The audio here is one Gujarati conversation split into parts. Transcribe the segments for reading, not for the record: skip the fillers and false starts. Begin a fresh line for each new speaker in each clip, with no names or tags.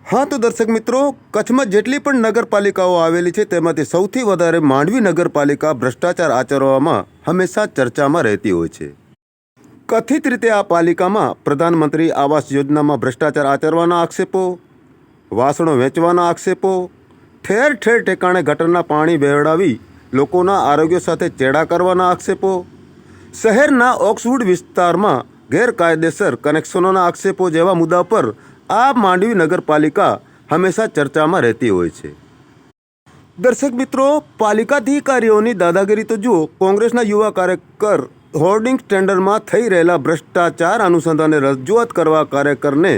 हाँ तो दर्शक मित्रों, कच्छ में जेटली पण नगरपालिकाओं आवेली छे तेमांथी सौथी वधारे मांडवी नगरपालिका भ्रष्टाचार आचरवामां हमेशा चर्चामां रहती होय छे। कथित रीते आ पालिकामां प्रधानमंत्री आवास योजनामां भ्रष्टाचार आचरवाना आक्षेपो, वासणो वेचवाना आक्षेपो, ठेर ठेर ठेकाणे गटરના पाणी વહેવડાવી લોકોના આરોગ્ય સાથે ચેડા કરવાના આક્ષેપો, શહેરના ઓક્સવુડ વિસ્તારમાં ગેરકાયદેસર કનેક્શનોના આક્ષેપો જેવા મુદ્દા પર આ માંડવી નગરપાલિકા હંમેશા ચર્ચામાં રહેતી હોય છે। દર્શક મિત્રો, પાલિકા અધિકારીઓની દાદાગીરી તો જુઓ। કોંગ્રેસના યુવા કાર્યકર હોર્ડિંગ સ્ટેન્ડરમાં થઈ રહેલા ભ્રષ્ટાચાર અનુસંધાને રજૂઆત કરવા કાર્યકરને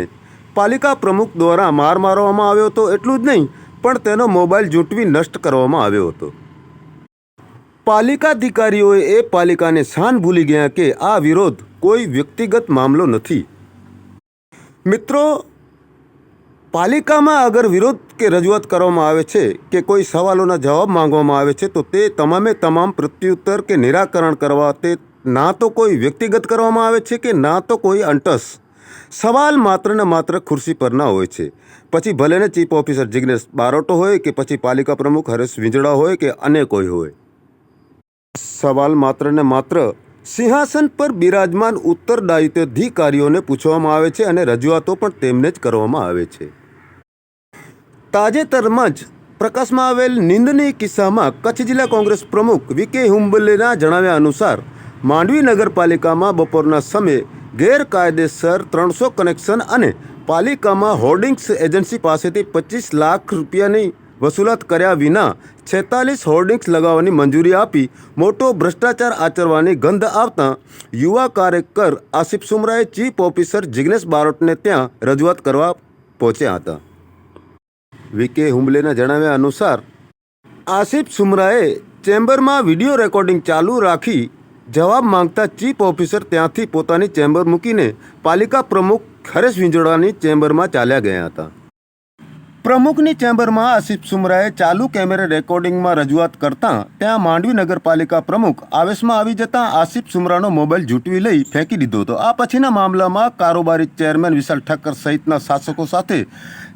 પાલિકા પ્રમુખ દ્વારા માર મારવામાં આવ્યો હતો। એટલું જ નહીં પણ તેનો મોબાઈલ ઝૂંટવી નષ્ટ કરવામાં આવ્યો હતો। પાલિકા અધિકારીઓએ એ પાલિકાને શાન ભૂલી ગયા કે આ વિરોધ કોઈ વ્યક્તિગત મામલો નથી। મિત્રો, પાલિકામાં અગર વિરોધ કે રજૂઆત કરવામાં આવે છે કે કોઈ સવાલોના જવાબ માંગવામાં આવે છે તો તે તમામે તમામ પ્રત્યુત્તર કે નિરાકરણ કરવા તે ના તો કોઈ વ્યક્તિગત કરવામાં આવે છે કે ના તો કોઈ અંટસ। સવાલ માત્ર ને માત્ર ખુરશી પરના હોય છે। પછી ભલે ને ચીફ ઓફિસર જિગ્નેશ બારોટો હોય કે પછી પાલિકા પ્રમુખ હરેશ વીંજડા હોય કે અન્ય કોઈ હોય, સવાલ માત્ર ને માત્ર સિંહાસન પર બિરાજમાન ઉત્તરદાયિત્વ અધિકારીઓને પૂછવામાં આવે છે અને રજૂઆતો પણ તેમને જ કરવામાં આવે છે। તાજેતરમાં જ પ્રકાશમાં આવેલ નિંદનીય કિસ્સામાં કચ્છ જિલ્લા કોંગ્રેસ પ્રમુખ વીકે હુંબલેના જણાવ્યા અનુસાર માંડવી નગરપાલિકામાં બપોરના સમયે ગેરકાયદેસર 300 કનેક્શન અને પાલિકામાં હોર્ડિંગ્સ એજન્સી પાસેથી 25 લાખ રૂપિયાની વસૂલાત કર્યા વિના 46 હોર્ડિંગ્સ લગાવવાની મંજૂરી આપી મોટો ભ્રષ્ટાચાર આચરવાની ગંધ આવતા યુવા કાર્યકર આસિફ સુમરાએ ચીફ ઓફિસર જિગ્નેશ બારોટને ત્યાં રજૂઆત કરવા પહોંચ્યા હતા। વીકે હુંબલેના જણાવ્યા અનુસાર આસિફ સુમરાએ ચેમ્બરમાં વિડીયો રેકોર્ડિંગ ચાલુ રાખી જવાબ માંગતા ચીફ ઓફિસર ત્યાંથી પોતાની ચેમ્બર મૂકીને પાલિકા પ્રમુખ હરેશ વીંજડાની ચેમ્બરમાં ચાલ્યા ગયા હતા। પ્રમુખની ચેમ્બરમાં આસિફ સુમરાએ ચાલુ કેમેરે રેકોર્ડિંગમાં રજૂઆત કરતાં ત્યાં માંડવી નગરપાલિકા પ્રમુખ આવેશમાં આવી જતાં આસિફ સુમરાનો મોબાઈલ ઝૂંટવી લઈ ફેંકી દીધો હતો। આ પછીના મામલામાં કારોબારી ચેરમેન વિશાલ ઠક્કર સહિતના શાસકો સાથે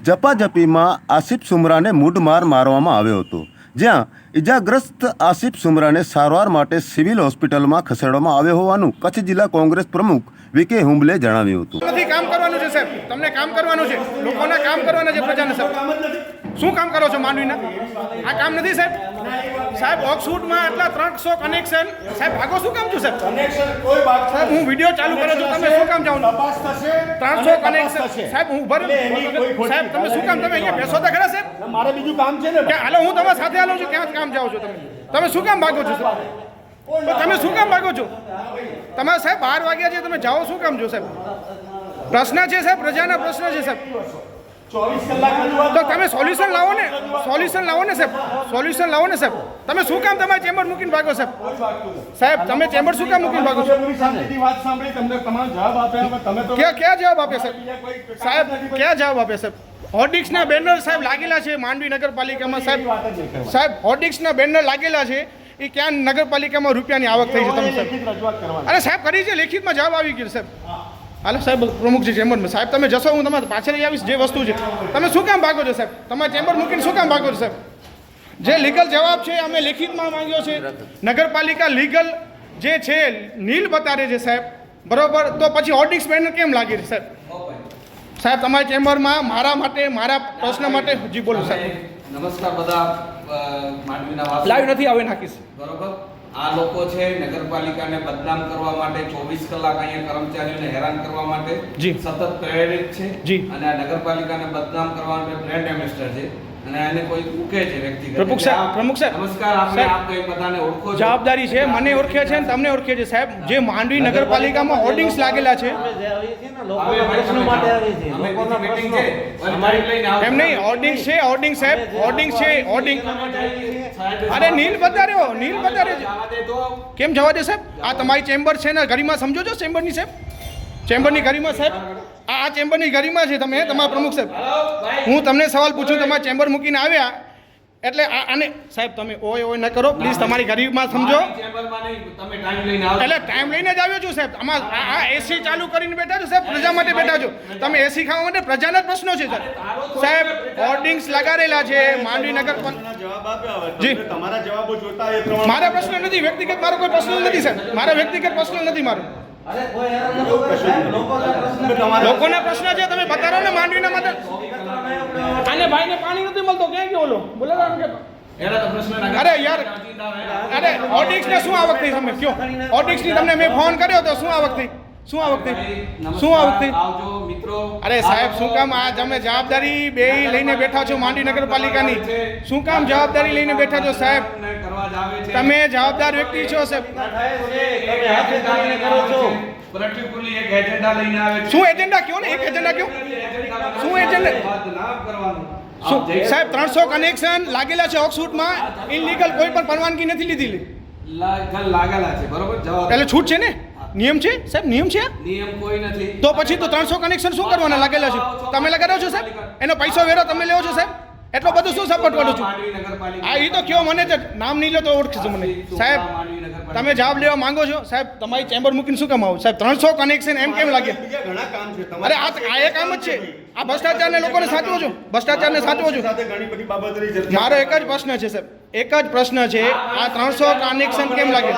ઝપાઝપીમાં આસિફ સુમરાને મૂઢમાર મારવામાં આવ્યો હતો, જ્યાં ઇજાગ્રસ્ત આસિફ સુમરાને સારવાર માટે સિવિલ હોસ્પિટલમાં ખસેડવામાં આવ્યો હોવાનું કચ્છ જિલ્લા કોંગ્રેસ પ્રમુખ વીકે હુંબલે જણાવ્યું હતું।
નથી કામ કરવાનું છે સાહેબ, તમને કામ કરવાનું છે, લોકોના કામ કરવાના છે, પ્રજાને સાહેબ શું કામ કરો છો માંડવીના? આ કામ નથી સાહેબ। સાહેબ ઓક્સવુડમાં આટલા 300 કનેક્શન, સાહેબ ભાગો શું કામ છો સાહેબ?
કનેક્શન કોઈ બાત
સાહેબ હું વિડીયો ચાલુ કરું છું, તમે શું કામ જાઓ?
તપાસ થશે,
300 કનેક્શન સાહેબ હું ભર સાહેબ તમે શું કામ? તમે અહીંયા બેસો તો ખરા સાહેબ?
મારે બીજું કામ છે ને।
કે હાલો હું તમારી સાથે હાલું છું, ક્યાં કામ જાઓ છો તમે? તમે શું કામ ભાગો છો સાહેબ? તમે શું કામ ભાગો છો? તમારે સાહેબ 12 વાગ્યા છે, તમે જાઓ શું કામ છો સાહેબ? પ્રશ્ન છે સાહેબ, પ્રજાના પ્રશ્ન છે સાહેબ,
24 કલાક રજૂઆત
તો તમે સોલ્યુશન લાવો ને, સોલ્યુશન લાવો ને સાહેબ, સોલ્યુશન લાવો ને સાહેબ। તમે શું કામ તમારી ચેમ્બર મૂકીને ભાગો સાહેબ? સાહેબ તમે ચેમ્બર શું કામ મૂકીને ભાગો છો?
પૂરી શાંતિથી વાત સાંભળી, તમને તમામ જવાબ આપ્યા, તમે તો
ક્યાં જવાબ આપે સાહેબ? સાહેબ ક્યાં જવાબ આપે સાહેબ? હોર્ડિંગ્સના બેનર સાહેબ લાગેલા છે માંડવી નગરપાલિકામાં સાહેબ, સાહેબ હોર્ડિંગ્સના બેનર લાગેલા છે, એ ક્યાં નગરપાલિકામાં રૂપિયાની આવક થઈ છે તમે સાહેબ?
રજૂઆત કરવાની।
અરે સાહેબ કરી છે, લેખિતમાં જવાબ આવી ગયો સાહેબ। હાલો સાહેબ પ્રમુખ છે ચેમ્બરમાં, સાહેબ તમે જશો, હું તમારે પાછળ આવીશ જે વસ્તુ છે। તમે શું કામ ભાગો છો સાહેબ? તમારે ચેમ્બર મૂકીને શું કામ ભાગો છો સાહેબ? જે લીગલ જવાબ છે અમે લેખિતમાં માંગ્યો છે, નગરપાલિકા લીગલ જે છે નીલ બતાડે છે સાહેબ, બરોબર, તો પછી હોર્ડિંગ્સ બેનર કેમ લાગે છે સાહેબ? સાહેબ તમારી ચેમ્બરમાં મારા માટે, મારા પ્રશ્ન માટે, જી બોલો સાહેબ।
નમસ્કાર બધા માંડવીના વાસીઓ,
લાઈવ નથી આવે નાખીશ,
બરોબર। આ લોકો છે નગરપાલિકાને બદનામ કરવા માટે 24 કલાક અહીંયા કર્મચારીઓને હેરાન કરવા માટે
જી
સતત પ્રેરિત છે
જી,
અને આ નગરપાલિકાને બદનામ કરવા માટે બ્રેન્ડ એમ્બેસેડર છે અને આને કોઈ ઉકે છે વ્યક્તિગત।
પ્રમુખ સાહેબ, પ્રમુખ સાહેબ
નમસ્કાર, આપણે આપ કઈ બધાને ઓળખો છો,
જવાબદારી છે, મને ઓળખે છે ને તમને ઓળખે છે સાહેબ। જે માંડવી નગરપાલિકામાં હોર્ડિંગ્સ લાગેલા છે એમ નહીં, હોર્ડિંગ છે, હોર્ડિંગ સાહેબ, હોર્ડિંગ છે, હોર્ડિંગ અરે નીલ બતાડ્યો, નીલ બતાડે છે, કેમ જવા દે સાહેબ? આ તમારી ચેમ્બર છે ને, ગરિમા સમજો છો ચેમ્બરની સાહેબ? ચેમ્બરની ગરિમા સાહેબ, આ ચેમ્બરની ગરિમા છે, તમે તમારા પ્રમુખ સાહેબ, હું તમને સવાલ પૂછું, તમારા ચેમ્બર મૂકીને આવ્યા એટલે આને સાહેબ તમે ઓય ન કરો પ્લીઝ, તમારી ગરીબમાં સમજો.
ચેમ્બરમાં નહીં, તમે ટાઈમ લઈને આવો.
એટલે ટાઈમ લઈને જ આવ્યો છું સાહેબ. આમાં આ એસી ચાલુ કરીને બેઠા છો સાહેબ, પ્રજા માટે બેઠા છો તમે. એસી ખાવા માટે પ્રજાના જ પ્રશ્નો છે સાહેબ. હોર્ડિંગ્સ લગાડેલા છે માંડવી નગર
જવાબ આપ્યા હોય.
જી.
તમને તમારા જવાબો જોતા એ પ્રમાણે
મારા પ્રશ્ન નથી વ્યક્તિગત, મારો કોઈ પ્રશ્ન નથી સાહેબ. મારા વ્યક્તિગત પ્રશ્ન નથી મારો. લોકોના પ્રશ્ન છે તમે બતાવો ને માંડવીના માટે. આને ભાઈને પાણી નથી મળતો, ક્યાં ગયો ઓલો બોલે કે
એના તો પ્રશ્ન ના
અરે યાર, અરે ઓડિક્સ ને શું આવક થઈ તમે કયો? ઓડિક્સ ની તમને મેં ફોન કર્યો તો શું આવક થઈ? શું આવક થઈ? શું આવક થઈ?
આવજો મિત્રો.
અરે સાહેબ શું કામ આ તમે જવાબદારી બે લઈને બેઠા છો માંડવી નગરપાલિકાની? શું કામ જવાબદારી લઈને બેઠા છો સાહેબ?
કરવા જ આવે છે.
તમે જવાબદાર વ્યક્તિ છો સાહેબ.
પર્ટિક્યુલરલી એક એજન્ડા લઈને આવે છે.
શું એજન્ડા કયો ને? એક એજન્ડા કયો? શું એજન્ડા?
વાત ના કરવાનું.
શું સાહેબ 300 કનેક્શન લાગેલા છે ઓક્સફોર્ડમાં, ઇનલીગલ કોઈ પણ પરવાનગી નથી લીધી.
લાગેલા છે બરોબર. જવાબ
એટલે છૂટ છે ને? નિયમ છે સાહેબ, નિયમ છે.
નિયમ કોઈ નથી.
તો પછી તો 300 કનેક્શન શું કરવાના લાગેલા છે? તમે લગાડો છો સાહેબ? એનો પૈસો વેરો તમે લેવો છો સાહેબ? એટલો બધું શું સપોર્ટ કરો છો?
માંડવી નગરપાલિકા.
આ ઈ તો કયો મને છે, નામ નહીં લો તો ઓળખીશું મને સાહેબ.
માંડવી નગરપાલિકા.
તમે જવાબ લેવા માંગો છો સાહેબ? તમારી ચેમ્બર મૂકીને શું કામ આવો સાહેબ? 300 કનેક્શન એમ કેમ લાગે?
બીજા ઘણા કામ છે
અરે આ એ કામ જ છે. આ ભ્રષ્ટાચારને લોકોને સાચવો છો, ભ્રષ્ટાચારને સાચવો છો.
સાથે ઘણી બધી બાબતોની ચર્ચા
મારો એક જ પ્રશ્ન છે સાહેબ, એક જ પ્રશ્ન છે. આ 300 કનેક્શન કેમ લાગે?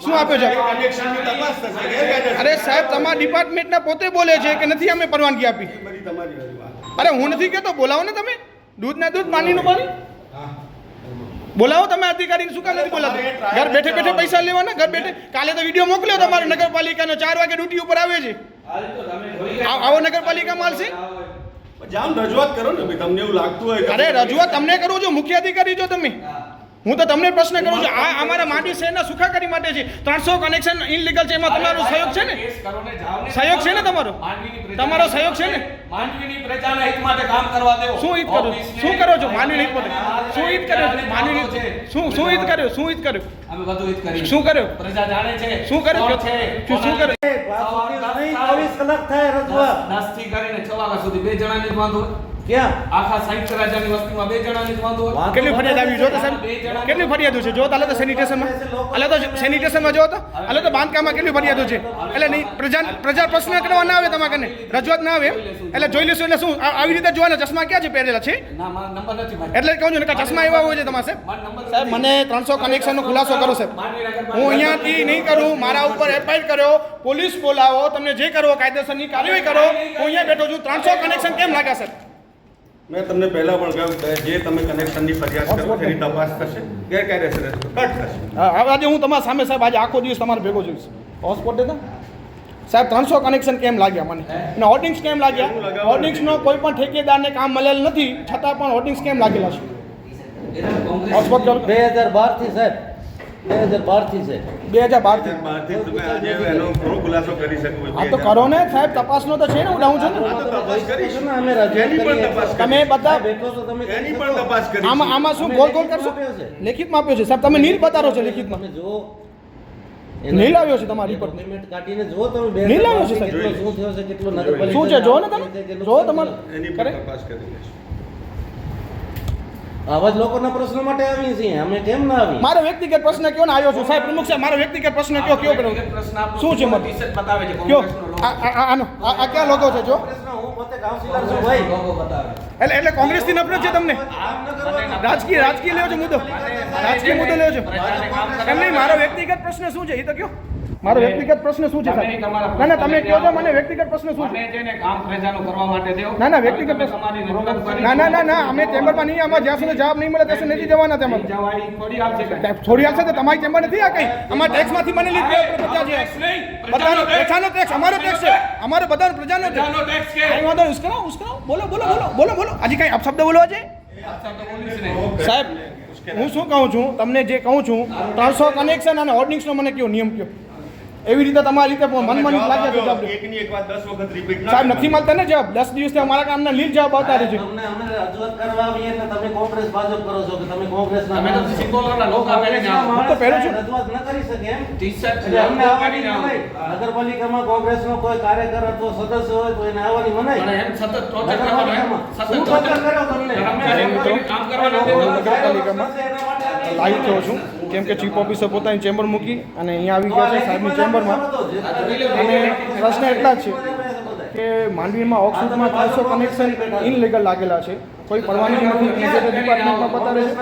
શું આપ્યો છે?
કનેક્શનની તપાસ થશે. ગેરકાયદેસર.
અરે સાહેબ તમારા ડિપાર્ટમેન્ટના પોતે બોલે છે કે નથી અમે પરવાનગી આપી.
બધી તમારી વાત.
અરે હું નથી કહેતો, બોલાવો ને તમે. દૂધના દૂધ પાણીનું પાણી બોલાવો તમે અધિકારીને. શું કામ નથી બોલાતો? ઘર બેઠે બેઠે પૈસા લેવાના, ઘર બેઠે. કાલે તો વિડીયો મોકલ્યો તમારે નગરપાલિકાનો, 4 વાગે ડ્યુટી ઉપર આવે છે. આવો નગરપાલિકામાં હાલશે?
જામ રજૂઆત કરો ને ભાઈ, તમને એવું લાગતું હોય કે-
અરે રજૂઆત તમને કરું છું, મુખ્ય અધિકારી છો તમે. હું તો તમને પ્રશ્ન કરું છું. આ અમારા માંડવી શહેરના સુખાકારી માટે છે. 300 કનેક્શન ઇનલીગલ છે, એમાં તમારો સહયોગ છે ને?
કેસ કરો ને, જાઓ ને.
સહયોગ છે ને તમારો?
માંડવીની પ્રજા-
તમારો સહયોગ છે ને?
માંડવીની પ્રજાના હિત માટે કામ કરવા દેવો.
શું હિત કરો? શું કરો છો માંડવી હિત માટે? શું હિત કર્યો? માંડવી શું શું હિત કર્યો? શું હિત કર્યો?
અમે બધું હિત કરીએ.
શું કર્યો?
પ્રજા જાણે છે.
શું કર્યું?
કોણ છે?
શું કર્યું?
24 કલાક થાય રજૂઆત.
10 થી કરીને 6 વાગ્યા સુધી 2 જણાની જ વાંધો હોય.
ક્યાં?
આખા 60 રાજાની વસ્તીમાં 2 જણાની જ વાંધો હોય.
કેટલી ફરિયાદ આવી જો તો સાહેબ? કેટલી ફરિયાદો છે જો તો? હાલે તો સેનિટેશનમાં, હાલે તો સેનિટેશનમાં જો તો, હાલે તો બાંધકામમાં કેટલી ફરિયાદો છે. એટલે નહીં પ્રજા પ્રશ્ન કરવા ના આવે તમારા કને, રજૂઆત ના આવે એમ? એટલે જોઈ લેશું. એટલે શું આવી રીતે જોવાના? ચશ્મા ક્યાં છે પહેરેલા છે?
ના મારો નંબર નથી ભાઈ.
એટલે કહું છું ને કે ચશ્મા એવા હોય છે તમારે સાહેબ.
મારો નંબર
સાહેબ મને 300 કનેક્શનનો ખુલાસો કરો સાહેબ. હું અહીંયાથી નહીં કરું, મારા ઉપર એફઆઈઆર કર્યો, પોલીસ બોલાવો, તમને જે કરવો કાયદેસરની કાર્યવાહી કરો. હું અહીંયા બેઠો છું. 300 કનેક્શન કેમ લાગ્યા સાહેબ?
મેં તમને પહેલા પણ કહ્યું કે જે તમે કનેક્શનની ફરિયાદ કરો તેની તપાસ થશે. ગેરકાયદેસર હશે તો કટ થશે.
આજે હું તમારા સામે સાહેબ આજે આખો દિવસ તમારે ભેગો જોઈશ. હોસ્પિટલ દેતા સાહેબ 300 કનેક્શન કેમ લાગ્યા મને? અને હોર્ડિંગ્સ કેમ લાગ્યા? હોર્ડિંગ્સનો કોઈ પણ ઠેકેદારને કામ મળેલ નથી, છતાં પણ હોર્ડિંગ્સ કેમ લાગેલા છે? હોસ્પિટલ
2012 થી સાહેબ, 2012 થી છે.
2012 થી.
બહારથી તમે આજે એનો ઘણો ખુલાસો કરી શકો છો.
આ તો કરો ને સાહેબ, તપાસનો તો છે ને, હું ડાઉન છું ને.
આ તો તપાસ કરીશું ને.
અમે રજૂઆત
એની પણ
કરીએ.
તપાસ
તમે બધા
બેઠો તો તમે
એની પણ તપાસ કરીશું.
આમાં શું ગોલ ગોલ કરશો? લેખિતમાં આપ્યો છે સાહેબ, તમે નીલ બતાવો છો લેખિતમાં.
તમે જુઓ.
નીલ આવ્યો છે તમારી રિપોર્ટ.
ડોક્યુમેન્ટ કાઢીને જુઓ તમે.
નહીં લાવ્યો છે સાહેબ.
કેટલો શું થયો છે, કેટલો નગરપાલિકા
શું છે જો ને તમે, જો તમારે
એની
કરે.
પણ તપાસ કરી લઈશું.
આવા જ લોકોના પ્રશ્નો માટે આવીએ છીએ અમે, કેમ ના આવી?
મારો વ્યક્તિગત પ્રશ્ન કયો ને આવ્યો છું સાહેબ પ્રમુખ સાહેબ, મારો વ્યક્તિગત પ્રશ્ન કયો કયો કરો?
પ્રશ્ન આપો.
શું છે મત?
ટી-શર્ટ બતાવે છે
કયો
કોંગ્રેસનો logo.
આનો આ ક્યાં લોગો છે જો?
પ્રશ્ન હું પોતે કાઉન્સિલર છું ભાઈ.
logo બતાવે.
એટલે કોંગ્રેસથી નફરત છે તમને? રાજકીય લેવો છો મુદ્દો? રાજકીય મુદ્દો લેવો છો?
પ્રજાને કામ કરવા
એમ નહીં, મારો વ્યક્તિગત પ્રશ્ન શું છે એ તો કયો? મારો વ્યક્તિગત પ્રશ્ન શું છે
તમે
સાહેબ?
તમારા
ના ના તમે
પ્રશ્ન
કહો છો
આપો.
મને વ્યક્તિગત પ્રશ્ન શું
મને
છે?
છે ને કામ પ્રજાનું કરવા માટે દેવો.
ના, ના, વ્યક્તિગત
હવે તમે
પ્રશ્ન.
તમારી રજૂઆત કરી.
ના અમે ચેમ્બરમાં નહીં, આમાં જ્યાં સુધી જવાબ નહીં મળે ત્યાં સુધી નથી જવાના તેમાં.
જવાય થોડી આવશે કાંઈ.
થોડી આવશે તો તમારી ચેમ્બર નથી આ કઈ? અમારા ટેક્સમાંથી મને લીધે પ્રજા છે. બધાનો પ્રજાનો ટેક્સ, અમારો ટેક્સ છે, અમારો બધાનો પ્રજાનો ટેક્સ.
પ્રજાનો ટેક્સ છે.
કઈ વાંધો નહીં, ઉશ્કેરાવો. બોલો હજી કઈ અપશબ્દ બોલવો છે
આ શબ્દ બોલીશ નહીં.
સાહેબ? હું શું કહું છું તમને, જે કહું છું 300 કનેક્શન અને હોર્ડિંગ્સનો મને કયો નિયમ કયો? એવી રીતે તમારી રીતે મનમાં લાગે છે જવાબ દે.
એકની એક વાત 10 વખત રિપીટ ના
સાહેબ નથી મળતા ને જવાબ 10 દિવસથી અમારા કામના લીલ જવાબ આવતા રહે છે.
તમને અમે રજૂઆત કરવા આવીએ એટલે તમે કોંગ્રેસ ભાજપ કરો છો કે તમે કોંગ્રેસના
તમે તો સિમ્બોલના લોકો પહેરીને આવો.
હું તો પહેરું છું.
રજૂઆત ન કરી શકે એમ
ટી-શર્ટ
એટલે અમને આવવાની
પહેરીને આવો.
મનાઈ. નગરપાલિકામાં કોંગ્રેસનો કોઈ કાર્યકર અથવા સદસ્ય હોય તો એને આવવાની મનાઈ.
પણ એમ સતત ટોર્ચર કરવાનું એમ સતત
શું
ટોર્ચર
ટોર્ચર કર્યો તમને?
મિત્રો,
કામ કરવા નથી દેતા.
નગરપાલિકામાં લાઈવ થયો છું કેમ કે ચીફ ઓફિસર પોતાની ચેમ્બર મૂકી અને અહીંયા આવી ગયા છે સાહેબની ચેમ્બરમાં. અને પ્રશ્ન એટલા જ છે કે માંડવીમાં ઓક્સિજનમાં 300 કનેક્શન ઇનલીગલ લાગેલા છે, કોઈ પરવાનગી નથી, એક્ઝિક્યુટિવ ડિપાર્ટમેન્ટમાં બતાવે છે.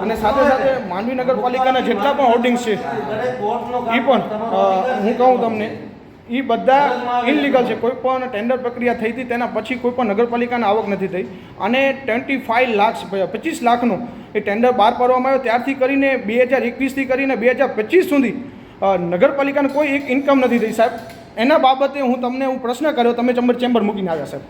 અને સાથે સાથે માંડવી નગરપાલિકાના જેટલા પણ હોર્ડિંગ્સ છે એ પણ હું કહું તમને એ બધા ઇનલીગલ છે. કોઈ પણ ટેન્ડર પ્રક્રિયા થઈ હતી તેના પછી કોઈ પણ નગરપાલિકાને આવક નથી થઈ. અને 25 લાખ 25 લાખનો એ ટેન્ડર બહાર પાડવામાં આવ્યો ત્યારથી કરીને 2021થી કરીને 2025 સુધી નગરપાલિકાને કોઈ એક ઇન્કમ નથી થઈ સાહેબ. એના બાબતે હું પ્રશ્ન કર્યો, તમે ચેમ્બર મૂકીને આવ્યા સાહેબ.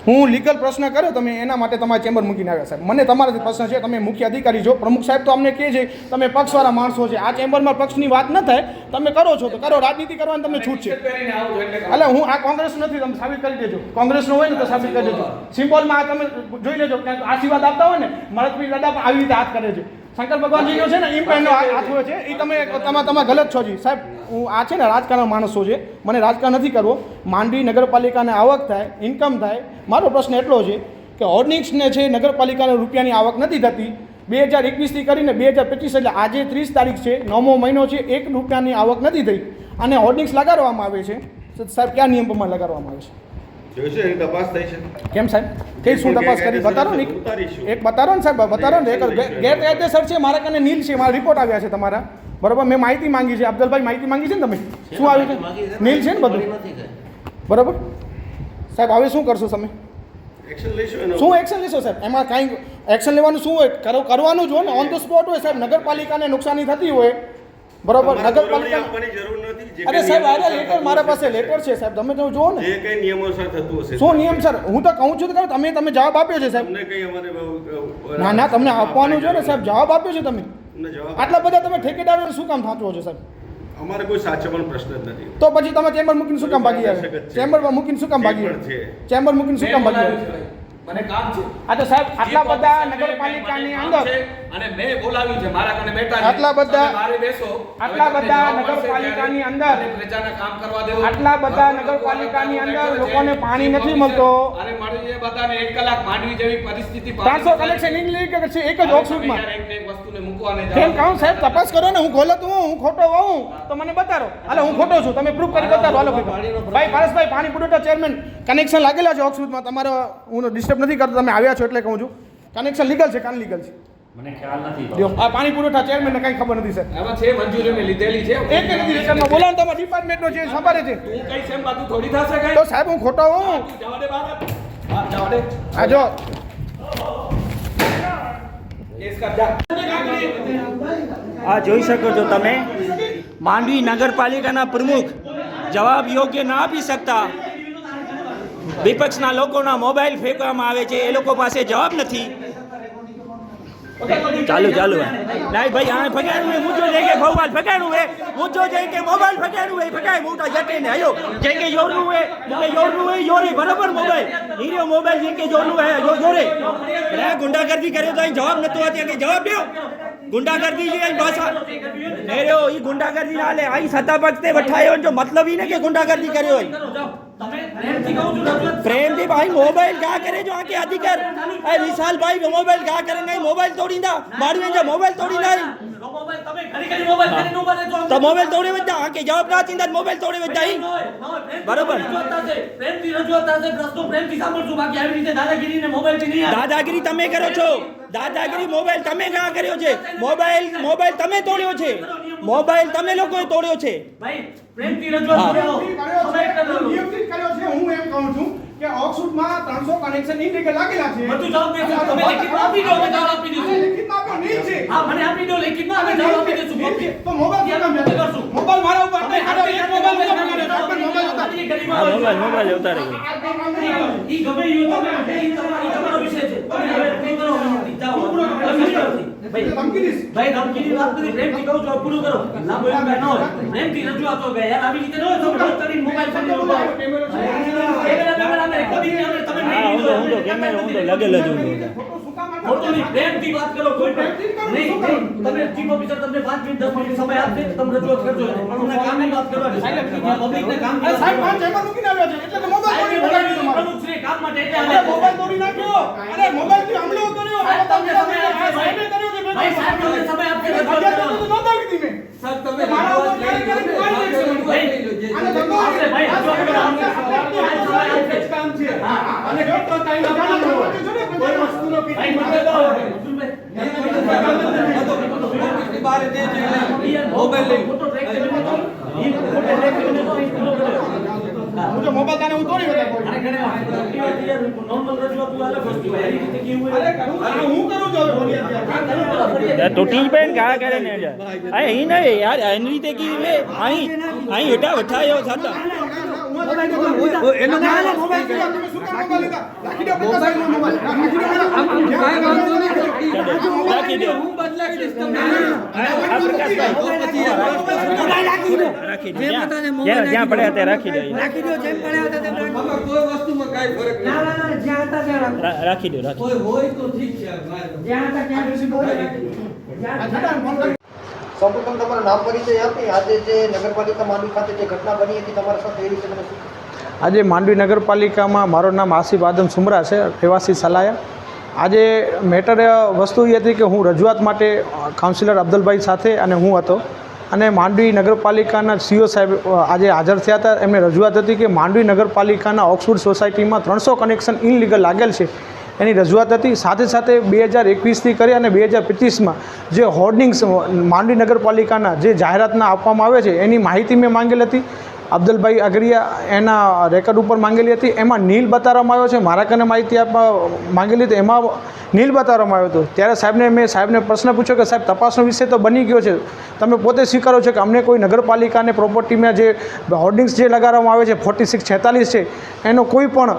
હું લીગલ પ્રશ્ન કર્યો તમે એના માટે તમારા ચેમ્બર મૂકીને આવ્યા સાહેબ. મને તમારાથી પ્રશ્ન છે, તમે મુખ્ય અધિકારી છો, પ્રમુખ સાહેબ તો અમને કહે છે તમે પક્ષવાળા માણસો છે, આ ચેમ્બરમાં પક્ષની વાત ન થાય, તમે કરો છો તો કરો, રાજનીતિ કરવાની તમને છૂટ છે.
પહેરીને આવો છો એટલે
એટલે હું આ કોંગ્રેસ નથી, તમે સાબિત કરી દેજો. કોંગ્રેસનો હોય ને તો સાબિત કરી દેજો. સિમ્બોલમાં આ તમે જોઈ લેજો, ક્યાંક આશીર્વાદ આપતા હોય ને મરતભાઈ દાદા પણ આવી રીતે હાથ કરે છે. શંકર ભગવાનજીનો છે ને એમ પણ એનો હાથ હોય છે, એ તમે ગલત છો જી સાહેબ. હું આ છે ને રાજકારણ માણસો છે, મને રાજકારણ નથી કરવો. માંડવી નગરપાલિકાને આવક થાય, ઇન્કમ થાય. મારો પ્રશ્ન એટલો છે કે હોર્ડિંગ્સને છે નગરપાલિકાને રૂપિયાની આવક નથી થતી. 2021થી કરીને 2025 એટલે આજે 30 તારીખ છે, 9મો મહિનો છે, 1 રૂપિયાની આવક નથી થઈ. અને હોર્ડિંગ્સ લગાડવામાં આવે છે સાહેબ, કયા નિયમ પ્રમાણે લગાડવામાં આવે છે?
જોઈશે એની તપાસ થઈ છે.
કેમ સાહેબ? કઈ શું તપાસ કરી બતાવો ને, એક બતાવો ને સાહેબ, બતાવો ને. એક ગેરકાયદેસર છે, મારા કને નીલ છે, મારા રિપોર્ટ આવ્યા છે તમારા, બરોબર. મેં માહિતી માંગી છે, અફઝલભાઈ માહિતી માંગી છે ને તમે, શું આવ્યું છે? નીલ છે ને બધું, બરોબર. સાહેબ હવે શું કરશો તમે?
એક્શન લઈશું એનો.
શું એક્શન લેશો સાહેબ? એમાં કાંઈ એક્શન લેવાનું શું હોય? કરવાનું જ હોય ને, ઓન ધ સ્પોટ હોય સાહેબ. નગરપાલિકાને નુકસાની થતી હોય, બરોબર.
તમારે પુરવણી
નગરપાલિકા
આપવાની જરૂર નથી. જે
અરે
કંઈ
સાહેબ
નિયમો
આના લેટર મારા પાસે લેટર છે સાહેબ, તમે તો જુઓ ને
જે કંઈ નિયમોસર થતું હશે.
શું નિયમ સર. હું તો કહું છું તો તમે જવાબ આપ્યો છે સાહેબ.
તમને કંઈ અમારે
ના ના, તમને આપવાનું છે ને સાહેબ, જવાબ આપ્યો છે તમે.
તમને જવાબ
આટલા બધા તમે ઠેકેદારોને શું કામ થાચવો છો સાહેબ?
અમારે કોઈ સાચવવાનો પ્રશ્ન જ નથી.
તો પછી તમે ચેમ્બર મૂકીને શું કામ ભાગી આવે? ચેમ્બરમાં મૂકીને શું કામ ભાગી આવે? ચેમ્બર મૂકીને શું કામ ભાગી આવે?
મને કામ છે.
આ તો સાહેબ આટલા બધા નગરપાલિકાની અંદર
અને મેં બોલાવ્યું છે, મારા કને બેઠા છે.
આટલા બધા-
તમે મારે બેસો.
આટલા
હવે તમને
બધા
જવાબ મળશે
નગરપાલિકાની
ત્યારે
અંદર
અને પ્રજાને કામ કરવા દેવો.
આટલા બધા નગરપાલિકાની અંદર લોકોને પાણી નથી મળતો.
અને મળી બધાને 1 કલાક માંડવી જેવી પરિસ્થિતિ
300 કનેક્શન ઇનલીગલ છે એક જ ઓક્સફોર્ડમાં.
એક વસ્તુને મૂકવા નહીં
કેમ
જાઓ.
કહું સાહેબ? તપાસ કરો ને. હું ગલત હું ખોટો હોઉં તો મને બતાવો. હાલો હું ખોટો છું, તમે પ્રૂફ કરી બતાવો. હાલો ભાઈ પારસભાઈ, પાણી પુરવઠા ચેરમેન, કનેક્શન લાગેલા છે ઓક્સફોર્ડમાં. તમારો હું ડિસ્ટર્બ નથી કરતો, તમે આવ્યા છો એટલે કહું છું. કનેક્શન લીગલ છે કે અનલીગલ છે?
મને ખ્યાલ નથી.
જો આ પાણી પુરવઠા ચેરમેનને કઈ ખબર નથી સર.
આમાં છે મંજૂરી મેં લીધેલી છે.
એક નથી રેકર્ડમાં બોલાવો, તમારા ડિપાર્ટમેન્ટનો છે, ખબર છે.
તું કઈ છે એમ બધું થોડી થશે કઈ.
તો સાહેબ હું ખોટો હોઉં?
જવા દે બહાર. બહાર જવા દે.
આ જો
કેસ કર જા.
આ જોઈ શકો છો તમે, માંડવી નગરપાલિકાના પ્રમુખ જવાબ યોગ્ય ના આપી શકતા, વિપક્ષના લોકોના મોબાઈલ ફેંકવામાં આવે છે, એ લોકો પાસે જવાબ નથી. ચાલુ નહીં ભાઈ, આ ફગાડવું હે, મુજો જઈ કે મોબાઈલ ફગાડવું હે, મુજો જઈ કે મોબાઈલ ફગાડવું હે, ફગાય મોટા જટે ને આયો જઈ કે જોરનું હે, મુકે જોરનું હે, યોરે બરાબર મોબાઈલ હીરો મોબાઈલ જઈ કે જોરનું હે, જોરે રે ગુંડાગર્દી કર્યો તો અહીં જવાબ નતો આતી કે જવાબ દો. ગુંડાગર્દી જે અહીં ભાષા ને રો ઈ ગુંડાગર્દી ના લે, અહીં સત્તા પક્ષ તે વઠાયો જો મતલબ ઈ ને કે ગુંડાગર્દી કર્યો હોય. પ્રેમથી ભાઈ મોબાઈલ ક્યાં કરે જો આકે અધિકાર એ વિશાલ ભાઈ મોબાઈલ ક્યાં કરે નહીં, મોબાઈલ તોડી દા મારી જે મોબાઈલ તોડી નહીં તો મોબાઈલ તોડી વચ્ચા આકે જવાબ ના ચિંતા મોબાઈલ તોડી વચ્ચા બરોબર. દાદાગીરી તમે કરો છો, દાદાગીરી મોબાઈલ તમે ક્યાં કર્યો છે? મોબાઈલ તમે તોડ્યો છે, મોબાઈલ તમે લોકોએ તોડ્યો છે.
નિયમથી કર્યો છે. હું એમ કહું છું કે ઓક્સફોર્ડમાં 300 કનેક્શન ઇનલીગલ લાગેલા છે.
બધું જવાબ દેશો. તમે લેખિતમાં આપી દો, અમે જવાબ આપી દઈશું.
લેખિતમાં આપ્યો નહીં છે.
હા, મને આપી દો લેખિતમાં, અમે જવાબ આપી દઈશું. કોપી.
તો મોબાઈલ કેમ કામ
આપણે કરશું?
મોબાઈલ મારા ઉપર આપણે હાડો એક મોબાઈલ મને પકડ્યો, આપણે મોબાઈલ હતા.
એ ગરીબ
મોબાઈલ ઉતારી ગયો.
ઈ ગમે ઈ તમારો વિષય છે. તમે હવે નહીં કરો, જાઓ. ભાઈ ધમકીની વાત નથી, પ્રેમથી કહું છું, હવે પૂરું કરો. ના બોલ્યું ભાઈ, ન હોય. પ્રેમથી રજૂઆત હોય ભાઈ, યાર આવી રીતે ન હોય તો રોજ કરીને મોબાઈલ ફોન ઉભા રહો. કેમેરા અમે recording ને અમે તમે નહીં લીધો.
ઊંધો કેમેરો ઊંધો લગેલો જ ઊંધો.
ખોટું નહીં, પ્રેમથી વાત કરો કોઈ પણ. નહીં, તમે ચીફ ઓફિસર તમને 5 મિનિટ 10 મિનિટ સમય આપશે, તમે રજૂઆત કરજો. પણ તમને કામની વાત કરવાની છે. પબ્લિકને કામ
અરે સાહેબ પાંચ ચેમ્બર મૂકીને આવ્યા છે એટલે તો મોબાઈલ તોડી નાખ્યો તમારો.
પ્રમુખ શ્રી કામ માટે એટલે
અરે મોબાઈલ તોડી નાખ્યો. અરે મોબાઈલ થી હુમલો કર્યો.
સાહેબ, તમને સમય આપશે.
સાહેબે કર્યો છે મેં.
ભાઈ સાહેબ તમને સમય આપશે રજૂઆત
ફરિયાદ
કરવાનો.
તો નોંધાવી દીધી મેં.
સાહેબ તમે
મારા ઉપર ક્યારે કોઈ એક્શન નહીં. આને ધંધો
આપશે ભાઈ, રજૂઆત કરવાનો. સમય આપશે.
કામ છે. અને કેટલો ટાઈમ આપવાનો હોય. કોઈ વસ્તુનો
ભાઈ મને તો મોબાઈલ લઈ ફોટો ટ્રેક કરી લેતો. ઈ ફોટો ટ્રેક કરી લેતો. ઈ ફોટો કર્યો.
હું જો મોબાઈલ તાને હું તોડી બતાવું.
અરે ઘરે નોર્મલ રજૂઆત અલગ વસ્તુ હોય. એની રીતે કેવું હોય.
હું કરું છું હવે ફરિયાદ.
તૂટી પણ ગાળા કરે ને અહીં નહીં યાર એની રીતે કીધું અહીં હેઠા વઠાયો થતા
એનો મોબાઈલ કર્યો તમે શું કામ મોબાઈલ લીધા? રાખી દો મોબાઈલ મોબાઈલ
રાખી દો રાખી દો જ્યાં પડ્યા ત્યાં રાખી દો રાખી દો
સૌપ્રથમ તમારું નામ પરિચય આપી આજે જે નગરપાલિકા માંડવી ખાતે જે ઘટના બની હતી તમારા સાથે એ વિશે મને શું?
આજે માંડવી નગરપાલિકામાં મારું નામ આસિફ આદમ સુમરા છે, રહેવાસી સલાયા. આજે મેટર વસ્તુ એ હતી કે હું રજૂઆત માટે કાઉન્સિલર અબ્દુલભાઈ સાથે અને હું હતો અને માંડવી નગરપાલિકાના સીઓ સાહેબ આજે હાજર થયા હતા. એમને રજૂઆત હતી કે માંડવી નગરપાલિકાના ઓક્સફોર્ડ સોસાયટીમાં 300 કનેક્શન ઇનલીગલ લાગેલ છે એની રજૂઆત હતી. સાથે સાથે 2021થી કરી અને 2025માં જે હોર્ડિંગ્સ માંડવી નગરપાલિકાના જે જાહેરાતના આપવામાં આવે છે એની માહિતી મેં માંગેલ હતી. અબ્દુલભાઈ અગરિયા એના રેકોર્ડ ઉપર માંગેલી હતી. એમાં નીલ બતાવવામાં આવ્યો છે. મારા કને માહિતી આપવા માંગેલી હતી એમાં નીલ બતાવવામાં આવ્યો હતો. ત્યારે મેં સાહેબને પ્રશ્ન પૂછ્યો કે સાહેબ તપાસનો વિષય તો બની ગયો છે, તમે પોતે સ્વીકારો છો કે અમને કોઈ નગરપાલિકાને પ્રોપર્ટીમાં જે હોર્ડિંગ્સ જે લગાડવામાં આવે છે 4646 છે એનો કોઈ પણ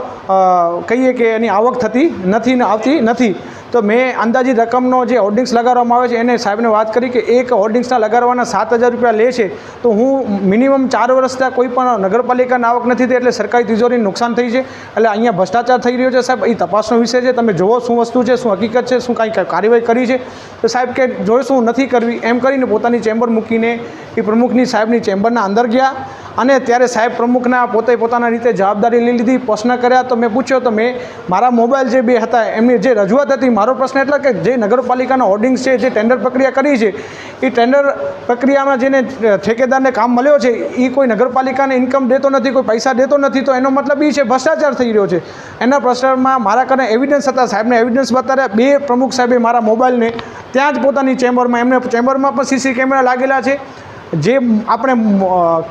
કહીએ કે એની આવક થતી નથી ને આવતી નથી. તો મેં અંદાજિત રકમનો જે હોર્ડિંગ્સ લગાડવામાં આવે છે એને સાહેબને વાત કરી કે એક હોર્ડિંગ્સના લગાડવાના 7000 રૂપિયા લે છે. તો હું મિનિમમ 4 વર્ષથી કોઈ પણ નગરપાલિકાની આવક નથી થઈ એટલે સરકારી તિજોરીને નુકસાન થઈ છે, એટલે અહીંયા ભ્રષ્ટાચાર થઈ રહ્યો છે. સાહેબ એ તપાસનો વિષય છે, તમે જુઓ શું વસ્તુ છે, શું હકીકત છે, શું કાંઈ કાર્યવાહી કરી છે. તો સાહેબ કે જોઈશું નથી કરવી એમ કરીને પોતાની ચેમ્બર મૂકીને એ પ્રમુખની સાહેબની ચેમ્બરના અંદર ગયા અને ત્યારે સાહેબ પ્રમુખના પોતાના રીતે જવાબદારી લઈ લીધી. પ્રશ્ન કર્યા તો મેં પૂછ્યો તો મેં મારા મોબાઈલ જે બે હતા એમની જે રજૂઆત હતી, મારો પ્રશ્ન એટલે કે જે નગરપાલિકાના હોર્ડિંગ્સ છે જે ટેન્ડર પ્રક્રિયા કરી છે એ ટેન્ડર પ્રક્રિયામાં જેને ઠેકેદારને કામ મળ્યો છે એ કોઈ નગરપાલિકાને ઇન્કમ દેતો નથી, કોઈ પૈસા દેતો નથી. તો એનો મતલબ એ છે ભ્રષ્ટાચાર થઈ રહ્યો છે. એના પ્રશ્નમાં મારા કને એવિડન્સ હતા, સાહેબને એવિડન્સ બતાવ્યા. બે પ્રમુખ સાહેબે મારા મોબાઈલને ત્યાં જ પોતાની ચેમ્બરમાં એમને ચેમ્બરમાં પણ સીસી કેમેરા લાગેલા છે. જે આપણે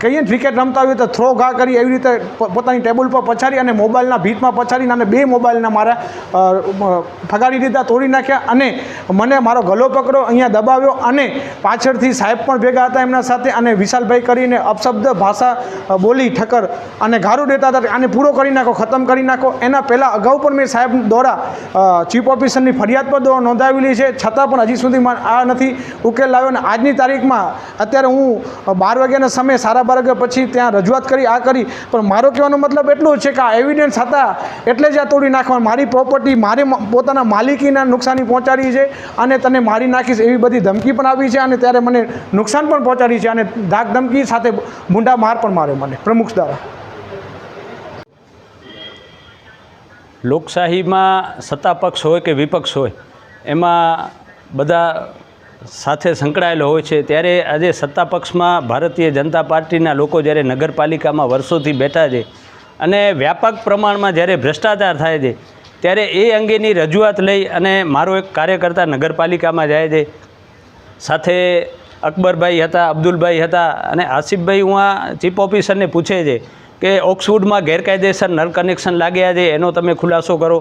કહીએ ને ક્રિકેટ રમતા હોય તો થ્રો ઘા કરી એવી રીતે પોતાની ટેબલ પર પછાડી અને મોબાઈલના ભીતમાં પછાડીને અને બે મોબાઈલના મારા ફગાડી દીધા, તોડી નાખ્યા અને મને મારો ગલો પકડ્યો, અહીંયા દબાવ્યો અને પાછળથી સાહેબ પણ ભેગા હતા એમના સાથે અને વિશાલભાઈ કરીને અપશબ્દ ભાષા બોલી ઠક્કર અને ગારું દેતા હતા. આને પૂરો કરી નાખો, ખતમ કરી નાખો. એના પહેલાં અગાઉ પણ મેં સાહેબ દ્વારા ચીફ ઓફિસરની ફરિયાદ પર નોંધાવેલી છે, છતાં પણ હજી સુધીમાં આ નથી ઉકેલ લાવ્યો. અને આજની તારીખમાં અત્યારે હું 12 વાગ્યાના સમયે 12:30 વાગ્યા પછી ત્યાં રજૂઆત કરી આ કરી, પણ મારો કહેવાનો મતલબ એટલું છે કે આ એવિડન્સ હતા એટલે જ આ તોડી નાખવાનું. મારી પ્રોપર્ટી મારે પોતાના માલિકીના નુકસાની પહોંચાડી છે અને તને મારી નાખીશ એવી બધી ધમકી પણ આવી છે અને ત્યારે મને નુકસાન પણ પહોંચાડી છે અને ધાક ધમકી સાથે ભૂંડા માર પણ માર્યો મને પ્રમુખ દ્વારા.
લોકશાહીમાં સત્તા પક્ષ હોય કે વિપક્ષ હોય એમાં બધા સાથે સંકળાયેલો હોય છે. ત્યારે આજે સત્તા પક્ષમાં ભારતીય જનતા પાર્ટીના લોકો જ્યારે નગરપાલિકામાં વર્ષોથી બેઠા છે અને વ્યાપક પ્રમાણમાં જ્યારે ભ્રષ્ટાચાર થાય છે ત્યારે એ અંગેની રજૂઆત લઈ અને મારો એક કાર્યકર્તા નગરપાલિકામાં જાય છે. સાથે અકબરભાઈ હતા, અબ્દુલભાઈ હતા અને આસિફભાઈ હું આ ચીફ ઓફિસરને પૂછે છે કે ઓક્સફોર્ડમાં ગેરકાયદેસર નળ કનેક્શન લાગ્યા છે એનો તમે ખુલાસો કરો.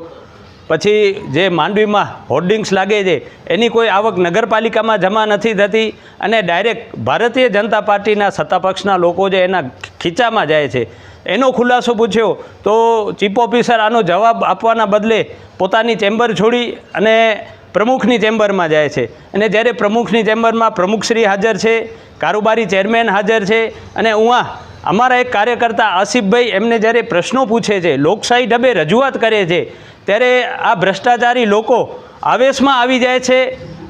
પછી જે માંડવીમાં હોર્ડિંગ્સ લાગે છે એની કોઈ આવક નગરપાલિકામાં જમા નથી થતી અને ડાયરેક્ટ ભારતીય જનતા પાર્ટીના સત્તાપક્ષના લોકો જે એના ખીચામાં જાય છે એનો ખુલાસો પૂછ્યો તો ચીફ ઓફિસર આનો જવાબ આપવાના બદલે પોતાની ચેમ્બર છોડી અને પ્રમુખની ચેમ્બરમાં જાય છે અને જ્યારે પ્રમુખની ચેમ્બરમાં પ્રમુખશ્રી હાજર છે, કારોબારી ચેરમેન હાજર છે અને અમારા એક કાર્યકર્તા આસિફભાઈ એમને જ્યારે પ્રશ્નો પૂછે છે, લોકશાહી ઢબે રજૂઆત કરે છે, ત્યારે આ ભ્રષ્ટાચારી લોકો આવેશમાં આવી જાય છે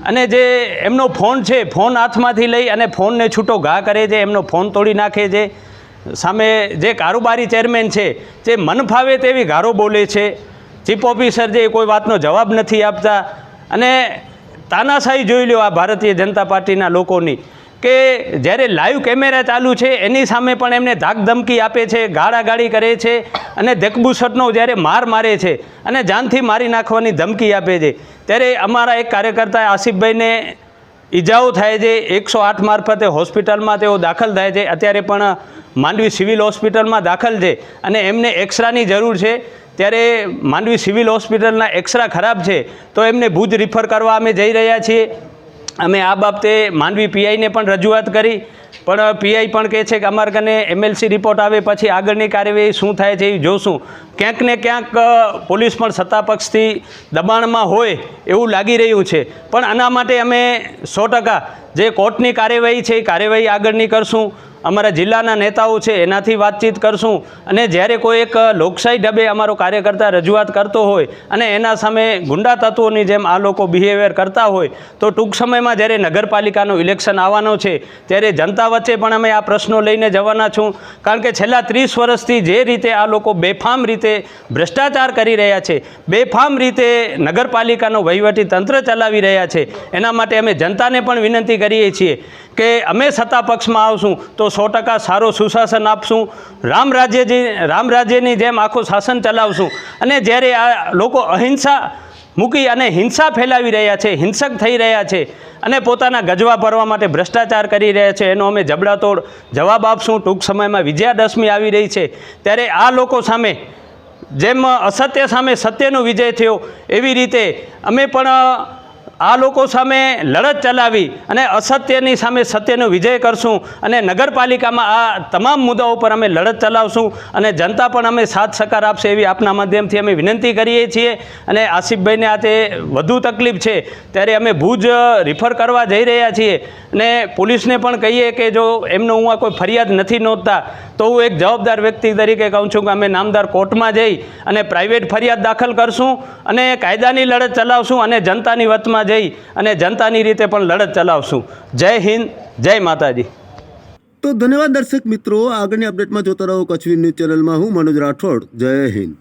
અને જે એમનો ફોન છે, ફોન હાથમાંથી લઈ અને ફોનને છૂટો ઘા કરે છે, એમનો ફોન તોડી નાખે છે. સામે જે કારોબારી ચેરમેન છે જે મન ફાવે તેવી ગારો બોલે છે, ચીફ ઓફિસર જે કોઈ વાતનો જવાબ નથી આપતા અને તાનાશાહી જોઈ લો આ ભારતીય જનતા પાર્ટીના લોકોની કે જ્યારે લાઈવ કેમેરા ચાલુ છે એની સામે પણ એમને ધાક ધમકી આપે છે, ગાળાગાળી કરે છે અને ધકબુસટનો જ્યારે મારે છે અને જાનથી મારી નાખવાની ધમકી આપે છે. ત્યારે અમારા એક કાર્યકર્તા આસિફભાઈને ઈજાઓ થાય છે, 108 મારફતે હોસ્પિટલમાં તેઓ દાખલ થાય છે. અત્યારે પણ માંડવી સિવિલ હોસ્પિટલમાં દાખલ છે અને એમને એક્સરાની જરૂર છે. ત્યારે માંડવી સિવિલ હોસ્પિટલના એક્સરા ખરાબ છે તો એમને ભુજ રિફર કરવા અમે જઈ રહ્યા છીએ. અમે આ બાબતે માંડવી પીઆઈને પણ રજૂઆત કરી, પણ પીઆઈ પણ કહે છે કે અમારે કને એમએલસી રિપોર્ટ આવે પછી આગળની કાર્યવાહી શું થાય છે એ જોશું. ક્યાંક ને ક્યાંક પોલીસ પણ સત્તાપક્ષથી દબાણમાં હોય એવું લાગી રહ્યું છે. પણ આના માટે અમે 100% જે કોર્ટની કાર્યવાહી છે એ કાર્યવાહી આગળની કરશું. અમારા જિલ્લાના નેતાઓ છે એનાથી વાતચીત કરશું અને જ્યારે કોઈ એક લોકશાહી ઢબે અમારો કાર્યકર્તા રજૂઆત કરતો હોય અને એના સામે ગુંડા તત્વોની જેમ આ લોકો બિહેવિયર કરતા હોય તો ટૂંક સમયમાં જ્યારે નગરપાલિકાનું ઇલેક્શન આવવાનો છે ત્યારે જનતા વચ્ચે પણ અમે આ પ્રશ્નો લઈને જવાના છું. કારણ કે છેલ્લા 30 વર્ષથી જે રીતે આ લોકો બેફામ રીતે ભ્રષ્ટાચાર કરી રહ્યા છે, બેફામ રીતે નગરપાલિકાનો વહીવટી તંત્ર ચલાવી રહ્યા છે, એના માટે અમે જનતાને પણ વિનંતી કરીએ છીએ કે અમે સત્તા પક્ષમાં આવશું તો 100% સારો સુશાસન આપશું, રામ રાજ્યની જેમ આખું શાસન ચલાવશું. અને જ્યારે આ લોકો અહિંસા મૂકી અને હિંસા ફેલાવી રહ્યા છે, હિંસક થઈ રહ્યા છે અને પોતાના ગજવા ભરવા માટે ભ્રષ્ટાચાર કરી રહ્યા છે, એનો અમે જબડાતોડ જવાબ આપશું. ટૂંક સમયમાં વિજયાદશમી આવી રહી છે ત્યારે આ લોકો સામે જેમ અસત્ય સામે સત્યનો વિજય થયો એવી રીતે અમે પણ આ લોકો સામે લડત ચલાવી અને અસત્યની સામે સત્યનો વિજય કરશું અને નગરપાલિકામાં આ તમામ મુદ્દાઓ પર અમે લડત ચલાવશું અને જનતા પણ અમે સાથ સહકાર આપશે એવી આપના માધ્યમથી અમે વિનંતી કરીએ છીએ. અને આસિફભાઈને આ તે વધુ તકલીફ છે ત્યારે અમે ભુજ રિફર કરવા જઈ રહ્યા છીએ અને પોલીસને પણ કહીએ કે જો એમનો હું આ કોઈ ફરિયાદ નથી નોંધતા તો હું એક જવાબદાર વ્યક્તિ તરીકે કહું છું કે અમે નામદાર કોર્ટમાં જઈ અને પ્રાઇવેટ ફરિયાદ દાખલ કરશું અને કાયદાની લડત ચલાવશું અને જનતાની વચમાં જઈ અને જનતાની રીતે પણ લડત ચલાવશું. જય હિન્દ, જય માતાજી.
તો ધન્યવાદ દર્શક મિત્રો. આગળની અપડેટમાં જોતા રહો કચ્છવી ન્યૂઝ ચેનલમાં. હું મનોજ રાઠોડ. જય હિન્દ.